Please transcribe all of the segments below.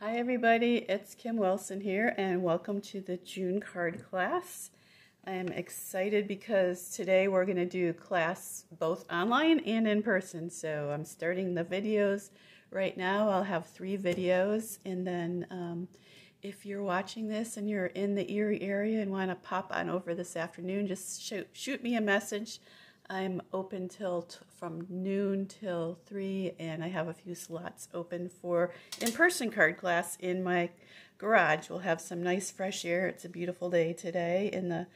Hi everybody, it's Kim Wilson here and welcome to the June card class. I am excited because today we're going to do class both online and in person. So I'm starting the videos right now. I'll have 3 videos, and then if you're watching this and you're in the Erie area and want to pop on over this afternoon, just shoot me a message. I'm open from noon till 3, and I have a few slots open for in-person card class in my garage. We'll have some nice fresh air. It's a beautiful day today in the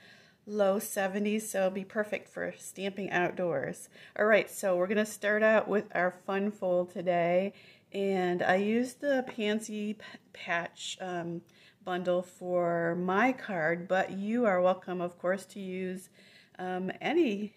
low 70s, so it'll be perfect for stamping outdoors. All right, so we're going to start out with our fun fold today, and I used the Pansy Patch bundle for my card, but you are welcome, of course, to use any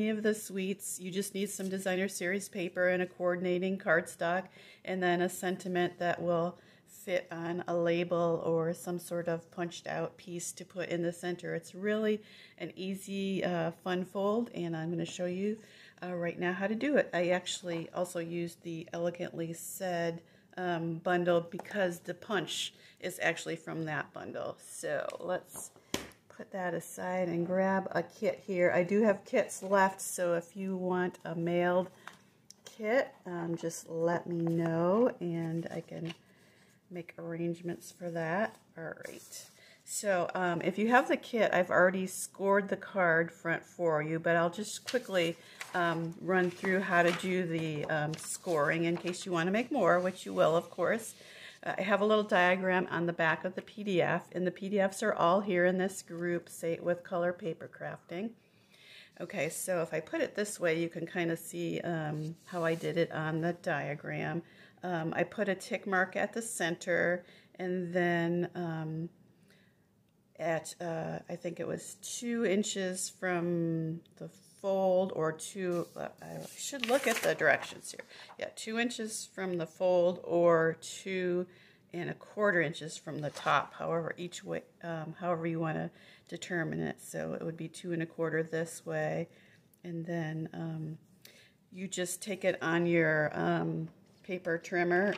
of the suites. You just need some designer series paper and a coordinating cardstock, and then a sentiment that will fit on a label or some sort of punched out piece to put in the center. It's really an easy, fun fold, and I'm going to show you right now how to do it. I actually also used the Elegantly Said bundle because the punch is actually from that bundle. So let's put that aside and grab a kit here. I do have kits left, so if you want a mailed kit, just let me know and I can make arrangements for that. All right. So if you have the kit, I've already scored the card front for you, but I'll just quickly run through how to do the scoring in case you want to make more, which you will, of course. I have a little diagram on the back of the PDF, and the PDFs are all here in this group, Say It With Color Paper Crafting. Okay, so if I put it this way, you can kind of see how I did it on the diagram. I put a tick mark at the center, and then I think it was 2 inches from the fold, or I should look at the directions here. Yeah, 2 inches from the fold, or 2 1/4 inches from the top. However, each way, however you want to determine it. So it would be 2 1/4 this way, and then you just take it on your paper trimmer,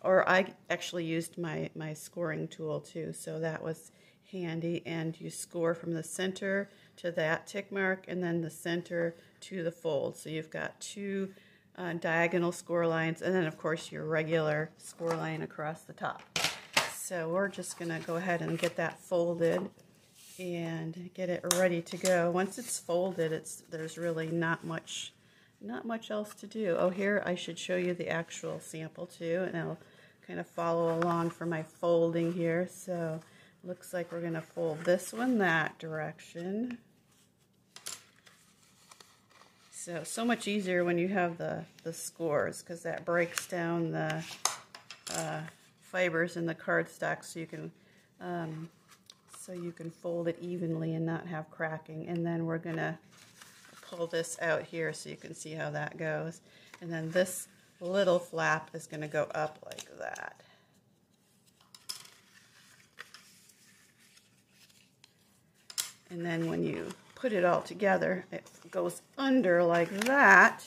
or I actually used my scoring tool too, so that was handy. And you score from the center to that tick mark, and then the center to the fold. So you've got 2 diagonal score lines, and then of course your regular score line across the top. So we're just going to go ahead and get that folded and get it ready to go. Once it's folded, there's really not much else to do. Oh, here I should show you the actual sample too, and I'll kind of follow along for my folding here. So looks like we're going to fold this one that direction. So much easier when you have the scores, because that breaks down the fibers in the cardstock, so you can fold it evenly and not have cracking. And then we're going to pull this out here so you can see how that goes. And then this little flap is going to go up like that. And then when you put it all together, it goes under like that,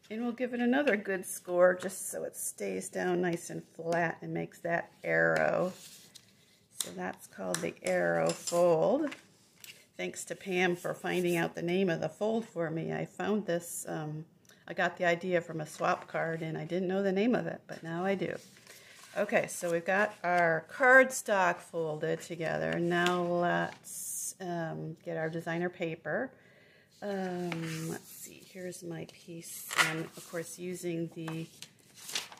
and we'll give it another good score just so it stays down nice and flat and makes that arrow. So that's called the arrow fold. Thanks to Pam for finding out the name of the fold for me. I found this, I got the idea from a swap card, and I didn't know the name of it, but now I do. Okay, so we've got our cardstock folded together. Now let's get our designer paper. Let's see, here's my piece. I'm, of course, using the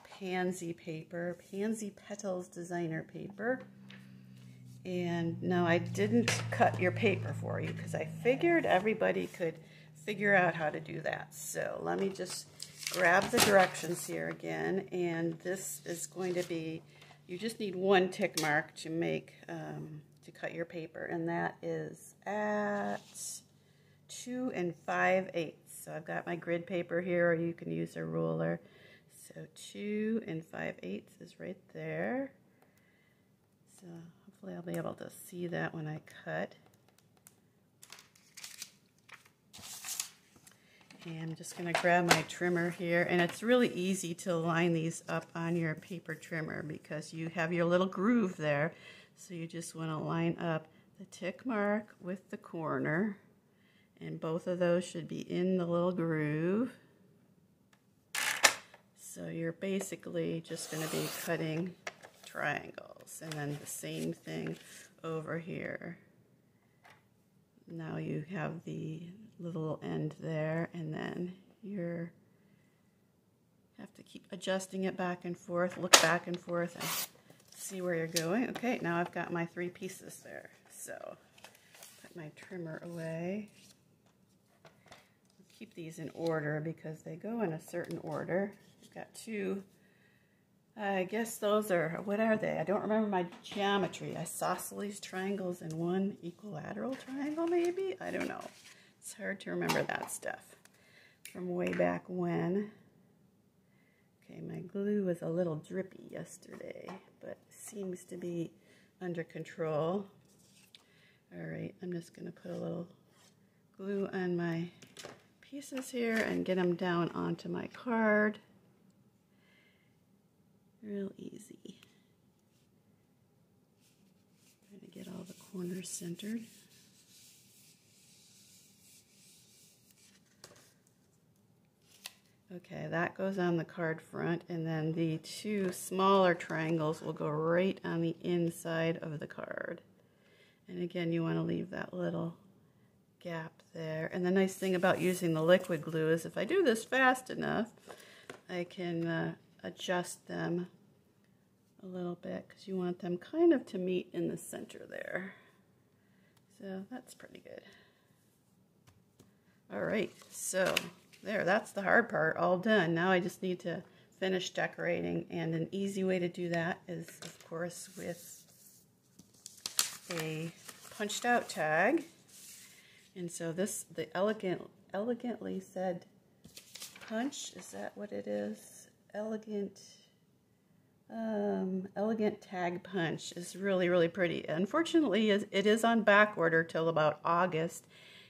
Pansy paper, Pansy Petals designer paper. And no, I didn't cut your paper for you because I figured everybody could figure out how to do that. So let me just grab the directions here again, and this is going to be, you just need 1 tick mark to make, to cut your paper, and that is at 2 5/8. So I've got my grid paper here, or you can use a ruler. So 2 5/8 is right there. So hopefully I'll be able to see that when I cut. And I'm just going to grab my trimmer here, and it's really easy to line these up on your paper trimmer because you have your little groove there. So you just want to line up the tick mark with the corner, and both of those should be in the little groove. So you're basically just going to be cutting triangles, and then the same thing over here. Now you have the little end there, and then you have to keep adjusting it back and forth, look back and forth, and see where you're going. Okay, now I've got my 3 pieces there. So put my trimmer away. Keep these in order because they go in a certain order. I've got 2. I guess those are, what are they? I don't remember my geometry. Isosceles triangles and 1 equilateral triangle, maybe? I don't know. It's hard to remember that stuff from way back when. Okay, my glue was a little drippy yesterday, but seems to be under control. All right, I'm just going to put a little glue on my pieces here and get them down onto my card. Real easy. Trying to get all the corners centered. Okay, that goes on the card front, and then the 2 smaller triangles will go right on the inside of the card. And again, you want to leave that little gap there. And the nice thing about using the liquid glue is if I do this fast enough, I can adjust them a little bit because you want them kind of to meet in the center there. So that's pretty good. All right, so there, that's the hard part all done. Now I just need to finish decorating, and an easy way to do that is, of course, with a punched out tag. And so this, the elegantly said punch, is that what it is? Elegant tag punch is really, really pretty. Unfortunately, it is on back order till about August,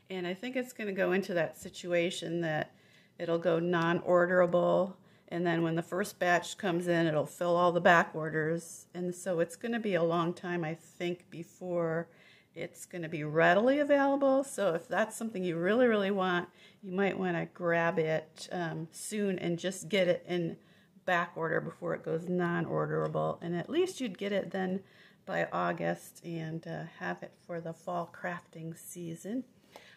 and I think it's going to go into that situation that it'll go non-orderable, and then when the first batch comes in, it'll fill all the back orders, and so it's going to be a long time, I think, before it's going to be readily available. So if that's something you really, really want, you might want to grab it soon and just get it in back order before it goes non-orderable, and at least you'd get it then by August and have it for the fall crafting season.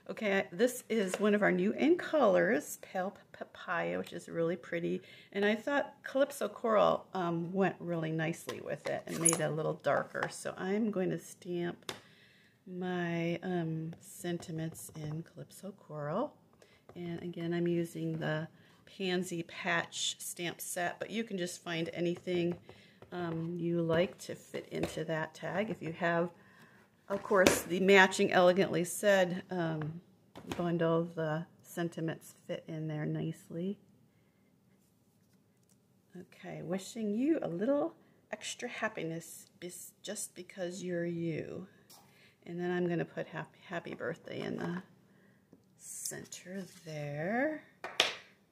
Okay, this is one of our new in colors, Pale Papaya, which is really pretty, and I thought Calypso Coral went really nicely with it and made it a little darker, so I'm going to stamp my sentiments in Calypso Coral. And again, I'm using the Pansy Patch stamp set, but you can just find anything you like to fit into that tag. If you have, of course, the matching Elegantly Said bundle, the sentiments fit in there nicely. Okay, wishing you a little extra happiness just because you're you. And then I'm going to put happy birthday in the center there.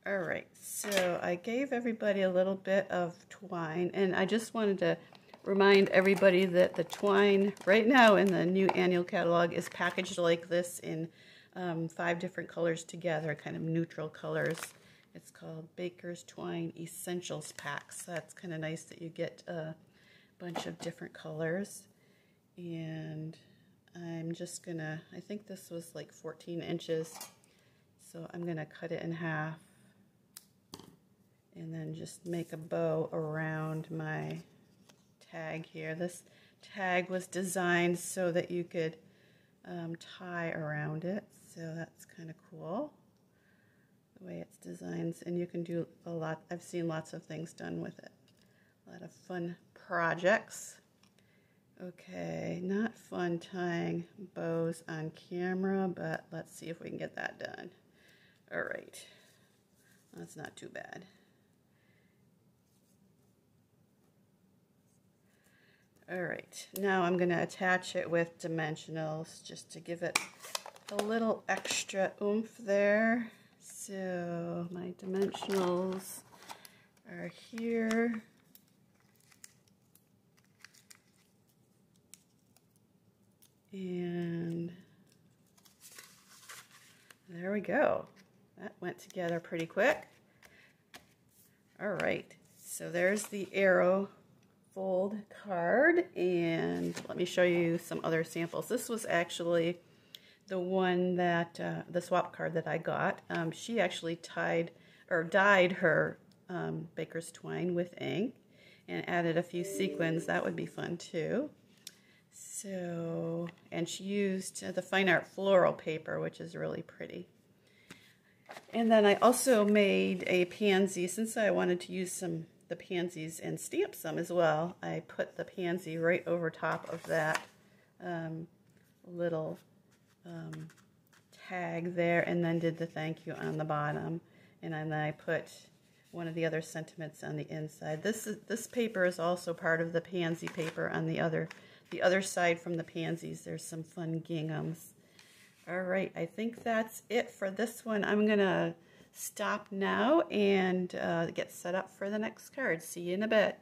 All right, so I gave everybody a little bit of twine, and I just wanted to remind everybody that the twine right now in the new annual catalog is packaged like this in 5 different colors together, kind of neutral colors. It's called Baker's Twine Essentials Pack, so that's kind of nice that you get a bunch of different colors. And I'm just gonna, I think this was like 14 inches, so I'm gonna cut it in half and then just make a bow around my tag here. This tag was designed so that you could tie around it, so that's kind of cool the way it's designed, and you can do a lot. I've seen lots of things done with it, a lot of fun projects. Okay, not fun tying bows on camera, but let's see if we can get that done. All right, that's not too bad. All right, now I'm going to attach it with dimensionals just to give it a little extra oomph there. So my dimensionals are here. And there we go. That went together pretty quick. All right, so there's the arrow fold card, and let me show you some other samples. This was actually the one that, the swap card that I got. She actually dyed her baker's twine with ink and added a few sequins. That would be fun too. So, and she used the Fine Art floral paper, which is really pretty. And then I also made a pansy. Since I wanted to use the pansies and stamp some as well, I put the pansy right over top of that little tag there, and then did the thank you on the bottom. And then I put one of the other sentiments on the inside. This paper is also part of the pansy paper on the other side from the pansies. There's some fun ginghams. All right, I think that's it for this one. I'm gonna stop now and get set up for the next card. See you in a bit.